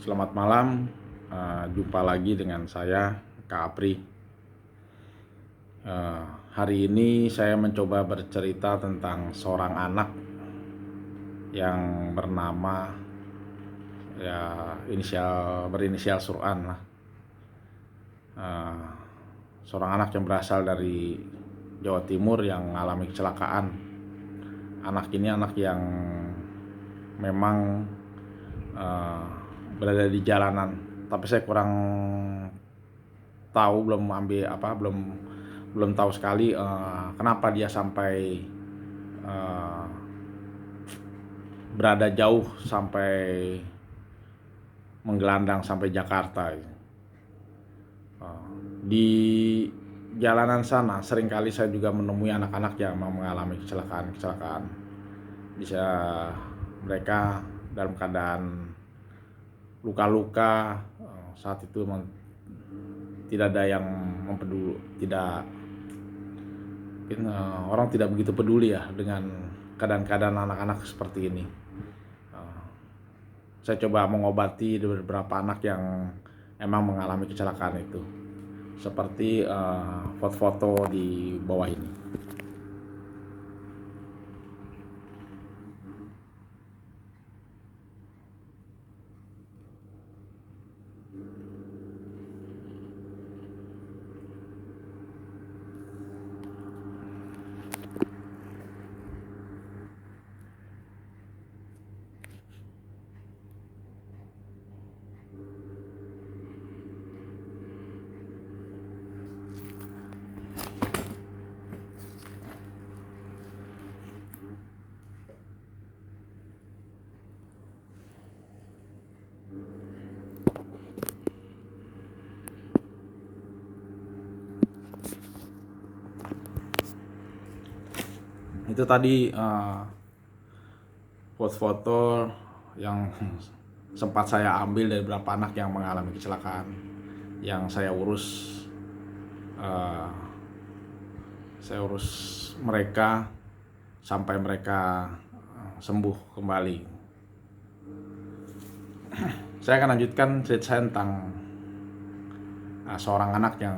Selamat malam, jumpa lagi dengan saya, Kak Apri. Hari ini saya mencoba bercerita tentang seorang anak yang bernama berinisial Sur'an lah. Eh, Seorang anak yang berasal dari Jawa Timur yang mengalami kecelakaan. Anak ini anak yang memang eh, berada di jalanan, tapi saya kurang tahu, belum tahu sekali kenapa dia sampai uh, berada jauh sampai menggelandang sampai Jakarta. Di jalanan sana seringkali saya juga menemui anak-anak yang mengalami kecelakaan. Bisa mereka dalam keadaan luka-luka, saat itu tidak ada yang mempeduli, mungkin orang tidak begitu peduli ya dengan keadaan-keadaan anak-anak seperti ini. Saya coba mengobati beberapa anak yang emang mengalami kecelakaan itu, seperti foto-foto di bawah ini. Itu tadi foto-foto yang sempat saya ambil dari beberapa anak yang mengalami kecelakaan, yang saya urus. Saya urus mereka sampai mereka sembuh kembali. Saya akan lanjutkan cerita saya tentang seorang anak yang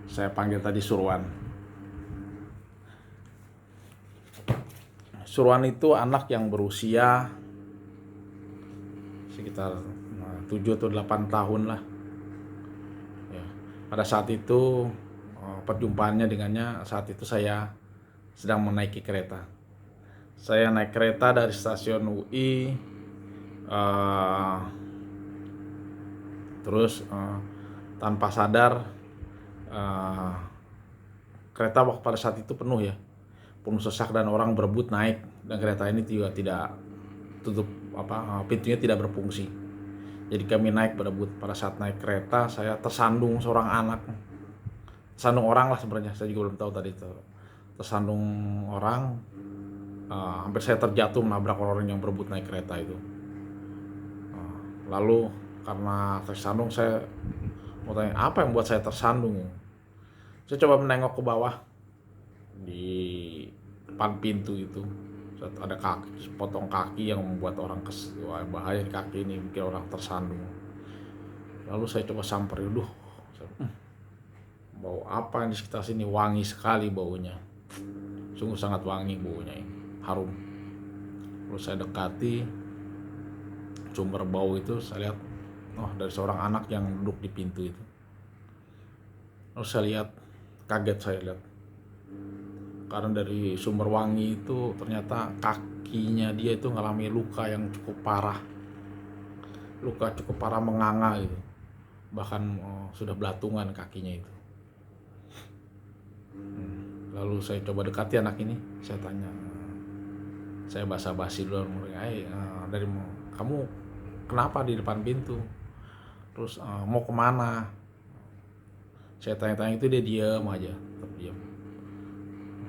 saya panggil tadi Surwan. Surwan itu anak yang berusia sekitar 7 atau 8 tahun lah. Ya. Pada saat itu perjumpaannya dengannya, saat itu saya sedang menaiki kereta. Saya naik kereta dari stasiun UI, terus tanpa sadar kereta waktu pada saat itu penuh ya, penuh sesak dan orang berebut naik, dan kereta ini juga tidak tutup, pintunya tidak berfungsi. Jadi kami naik berebut. Pada saat naik kereta saya tersandung seorang anak, tersandung orang lah sebenarnya, saya juga belum tahu tadi itu tersandung orang. Hampir saya terjatuh menabrak orang yang berebut naik kereta itu. Lalu karena tersandung, saya mau tanya apa yang buat saya tersandung. Saya coba menengok ke bawah, di depan pintu itu ada kaki, sepotong kaki yang membuat orang bahaya. Kaki ini bikin orang tersandung. Lalu saya coba samperin, bau apa yang di sekitar sini, wangi sekali baunya, sungguh sangat wangi baunya ini, harum. Lalu saya dekati sumber bau itu, saya lihat dari seorang anak yang duduk di pintu itu. Lalu saya lihat, kaget saya lihat, karena dari sumber wangi itu ternyata kakinya dia itu mengalami luka yang cukup parah, menganga gitu, bahkan sudah belatungan kakinya itu. Lalu saya coba dekati anak ini, saya tanya, saya basa-basi dulu, dari kamu kenapa di depan pintu, terus mau kemana? Saya tanya-tanya itu, dia diam aja, tetap diam.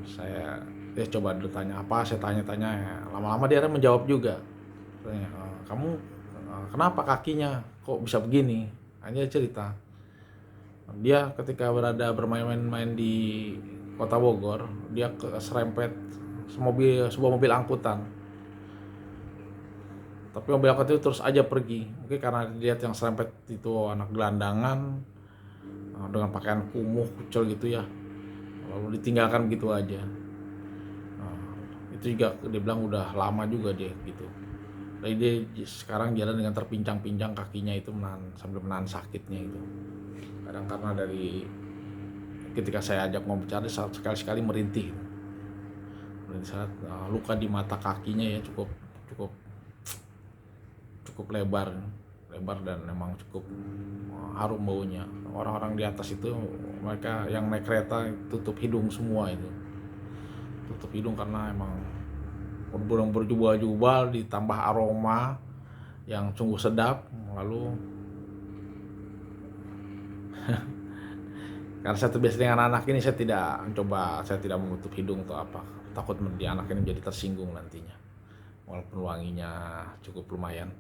Saya coba dulu tanya apa, saya tanya-tanya, lama-lama dia menjawab juga. Tanya, kamu kenapa kakinya kok bisa begini? Hanya cerita dia ketika bermain-main di Kota Bogor, dia serempet sebuah mobil angkutan. Tapi mobil angkot itu terus aja pergi. Mungkin karena dilihat yang serempet itu anak gelandangan dengan pakaian kumuh kucel gitu ya, lalu ditinggalkan begitu aja. Itu juga dia bilang udah lama juga dia gitu. Jadi dia sekarang jalan dengan terpincang-pincang kakinya itu sambil menahan sakitnya itu. Kadang karena dari ketika saya ajak mau bicara sekali-sekali merintih. Merintih saat luka di mata kakinya ya cukup lebar dan memang cukup harum baunya. Orang-orang di atas itu mereka yang naik kereta tutup hidung semua itu. Tutup hidung karena emang burung berjubal-jubal ditambah aroma yang sungguh sedap. Lalu karena saya terbiasa dengan anak ini, saya tidak menutup hidung atau apa, takut di anak ini menjadi tersinggung nantinya walaupun wanginya cukup lumayan.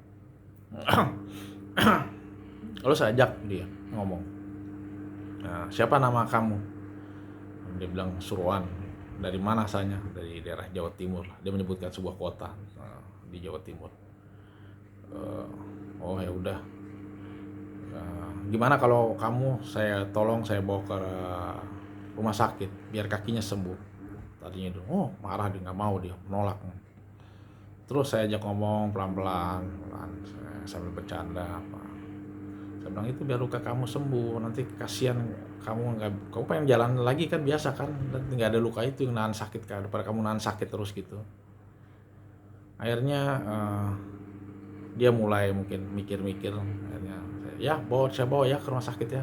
Lalu saya ajak dia ngomong, nah, siapa nama kamu? Dia bilang Suruhan. Dari mana asalnya? Dari daerah Jawa Timur. Dia menyebutkan sebuah kota di Jawa Timur. Oh ya udah. Gimana kalau kamu saya bawa ke rumah sakit biar kakinya sembuh. Tadinya itu, marah dia, nggak mau, dia menolak. Terus saya ajak ngomong pelan-pelan, sambil bercanda apa. Saya bilang itu biar luka kamu sembuh, nanti kasihan kamu pengen jalan lagi kan biasa kan, dan nggak ada luka itu yang nahan sakit kan, daripada kamu nahan sakit terus gitu. Akhirnya dia mulai mungkin mikir-mikir, akhirnya saya bawa ya ke rumah sakit ya.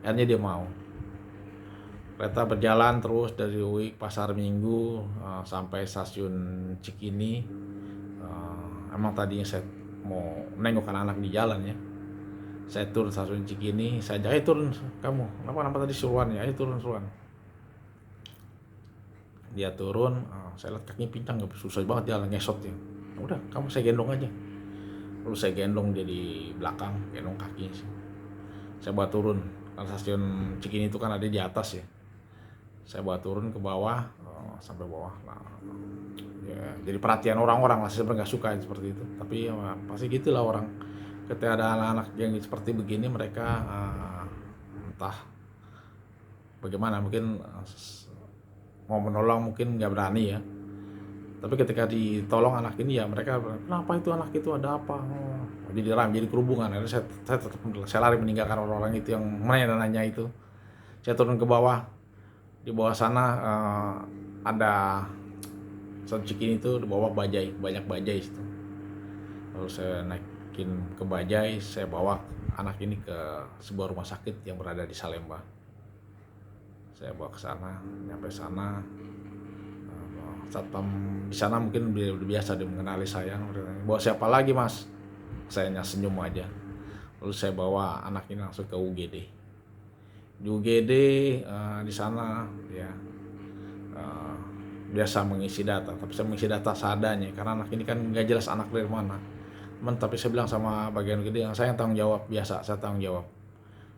Akhirnya dia mau. Kereta berjalan terus dari UIK Pasar Minggu sampai stasiun Cikini. Emang tadinya saya mau nengok anak-anak di jalan ya. Saya turun stasiun Cikini, saya ajak, turun kamu. Kenapa tadi Suruhan ya? Turun Suruhan. Dia turun, saya lihat kakinya pincang, susah banget jalan, ngesot ya. Udah, kamu saya gendong aja. Lalu saya gendong dia di belakang, gendong kakinya sih. Saya bawa turun, karena stasiun Cikini itu kan ada di atas ya. Saya bawa turun ke bawah, sampai bawah. Nah, ya, jadi perhatian orang-orang lah, saya sebenarnya nggak suka seperti itu. Tapi ya, pasti gitulah orang. Ketika ada anak-anak yang seperti begini, mereka entah bagaimana, mungkin mau menolong mungkin nggak berani ya. Tapi ketika ditolong anak ini ya mereka, kenapa itu anak itu ada apa? Jadi kerubungan. Akhirnya saya lari meninggalkan orang-orang itu yang nanya itu. Saya turun ke bawah. Di bawah sana ada satu Cikini itu, di bawah banyak bajai situ. Lalu saya naikin ke bajai, saya bawa anak ini ke sebuah rumah sakit yang berada di Salemba. Saya bawa ke sana, nyampe sana, satpam di sana mungkin udah biasa, dia mengenali saya. Bawa siapa lagi mas? Saya senyum aja. Lalu saya bawa anak ini langsung ke UGD. Di UGD di sana ya biasa mengisi data, tapi saya mengisi data seadanya karena anak ini kan nggak jelas anak dari mana. Tapi saya bilang sama bagian UGD, saya yang tanggung jawab, biasa saya tanggung jawab,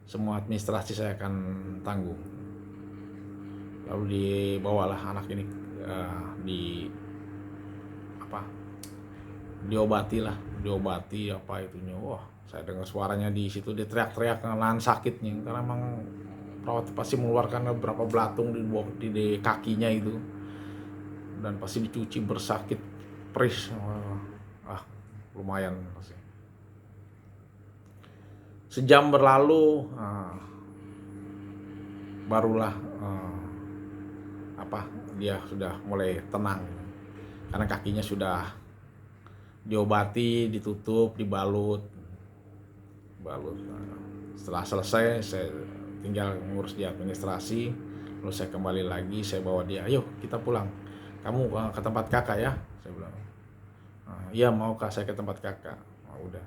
semua administrasi saya akan tanggung. Lalu dibawalah anak ini diobati apa itunya. Wah, saya dengar suaranya di situ, dia teriak-teriak nahan sakitnya karena memang perawat pasti mengeluarkan beberapa belatung di kakinya itu, dan pasti dicuci bersakit perih. Lumayan pasti. Sejam berlalu, barulah dia sudah mulai tenang karena kakinya sudah diobati, ditutup, dibalut. Setelah selesai, saya tinggal ngurus di administrasi. Lalu saya kembali lagi, saya bawa dia, ayo kita pulang, kamu ke tempat kakak ya, saya bilang. Iya mau kak, saya ke tempat kakak. Udah,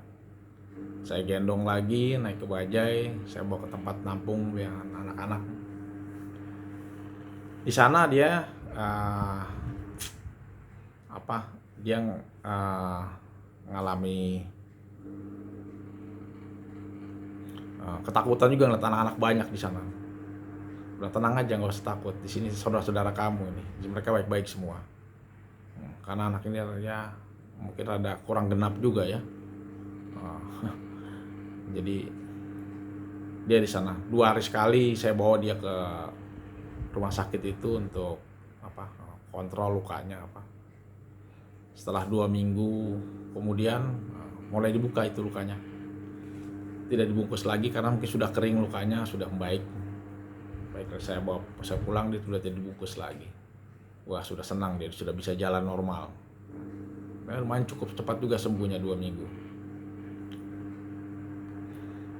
saya gendong lagi, naik ke bajai, saya bawa ke tempat nampung ya anak-anak. Di sana dia ngalami ketakutan juga ngeliat anak-anak banyak di sana. Udah tenang aja, nggak usah takut. Di sini saudara-saudara kamu ini, mereka baik-baik semua. Karena anak ini ya mungkin ada kurang genap juga ya. Jadi dia di sana 2 hari sekali saya bawa dia ke rumah sakit itu untuk kontrol lukanya apa. Setelah 2 minggu kemudian mulai dibuka itu lukanya. Tidak dibungkus lagi karena mungkin sudah kering lukanya, sudah membaik. Baik, saya pulang dia sudah tidak dibungkus lagi. Wah, sudah senang dia, sudah bisa jalan normal. Lumayan cukup cepat juga sembuhnya 2 minggu.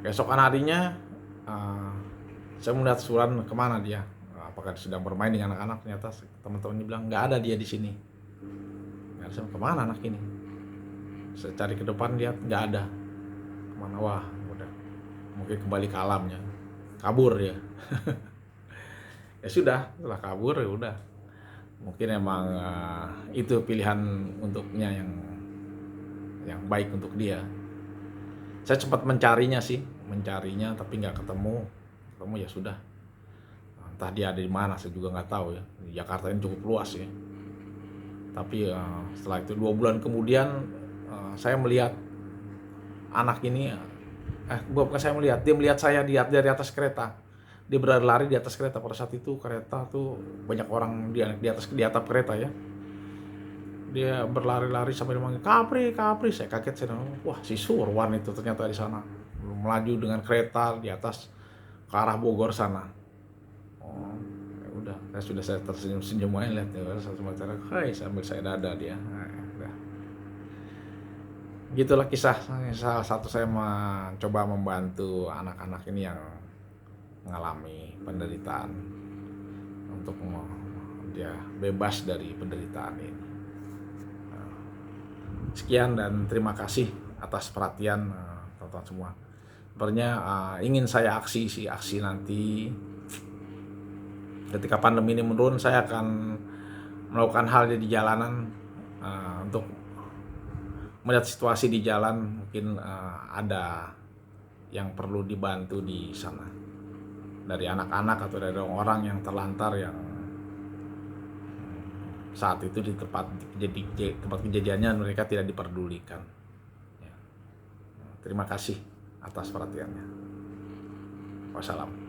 Keesokan harinya saya melihat Suran kemana dia. Apakah sedang bermain dengan anak-anak? Ternyata teman-temannya bilang nggak ada dia di sini. Nggak ada, kemana anak ini? Saya cari ke depan, lihat nggak ada. Kemana? Wah, udah mungkin kembali ke alamnya, kabur ya. Ya sudah, setelah kabur ya udah. Mungkin emang itu pilihan untuknya yang baik untuk dia. Saya sempat mencarinya tapi nggak ketemu ya sudah. Entah dia ada di mana, saya juga nggak tahu ya. Di Jakarta ini cukup luas ya. Tapi setelah itu 2 bulan kemudian saya melihat anak ini, bukan saya melihat, dia melihat saya dari atas kereta. Dia berlari di atas kereta. Pada saat itu kereta tuh banyak orang di atap kereta ya. Dia berlari-lari sampai memanggil Kapri. Saya kaget, saya bilang, wah si Surwan itu ternyata di sana. Melaju dengan kereta di atas ke arah Bogor sana. Oh, ya udah, saya tersenyum-senyum aja lihat ya, hai sambil saya dada dia. Udah. Gitulah kisah salah satu saya mencoba membantu anak-anak ini yang mengalami penderitaan untuk dia bebas dari penderitaan ini. Sekian dan terima kasih atas perhatian teman-teman semua. Sebenarnya ingin saya aksi nanti ketika pandemi ini menurun, saya akan melakukan hal di jalanan untuk melihat situasi di jalan, mungkin ada yang perlu dibantu di sana dari anak-anak atau dari orang yang terlantar yang saat itu di tempat kejadiannya mereka tidak diperdulikan. Ya. Terima kasih atas perhatiannya. Wassalam.